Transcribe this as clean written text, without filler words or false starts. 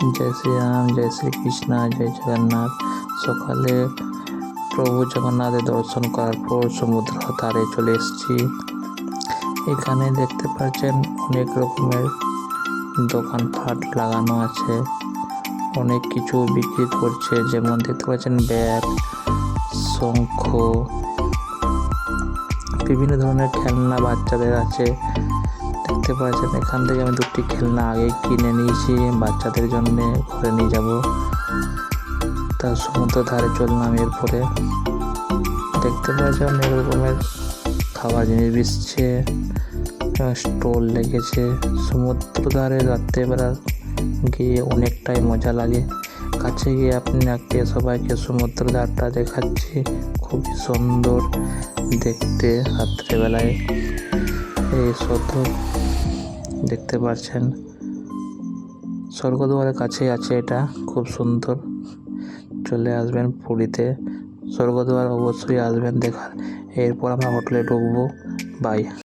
জয় শ্রীরাম, জয় শ্রীকৃষ্ণ, জয় জগন্নাথ। সকালে প্রভু জগন্নাথের দর্শন করার পর সমুদ্র ধারে চলে এসেছি। এখানে দেখতে পাচ্ছেন অনেক রকমের দোকানপাট লাগানো আছে, অনেক কিছু বিক্রি করছে, যেমন দেখতে পাচ্ছেন ব্যাগ, শঙ্খ, বিভিন্ন ধরনের খেলনা বাচ্চাদের আছে। দেখতে পাচ্ছেন এখান থেকে আমি দুটি খেলনা আগে কিনে নিয়েছি বাচ্চাদের জন্য, ঘরে নিয়ে যাব। তার সমুদ্র ধারে চললাম। এরপরে দেখতে পাচ্ছেন অনেক রকমের খাবার জিনিস বেচছে, স্টল লেগেছে। সমুদ্র ধারে রাত্রেবেলা গিয়ে অনেকটাই মজা লাগে। কাছে গিয়ে আপনাকে সবাইকে সমুদ্র ধারটা দেখাচ্ছি, খুবই সুন্দর দেখতে রাত্রেবেলায়। এই শুধু দেখতে পাচ্ছেন স্বর্গদ্বারের কাছেই আছে, এটা খুব সুন্দর। চলে আসবেন পুরীতে, স্বর্গদ্বার অবশ্যই আসবেন দেখার। এরপর আমরা হোটেলে ঢুকবো। বাই।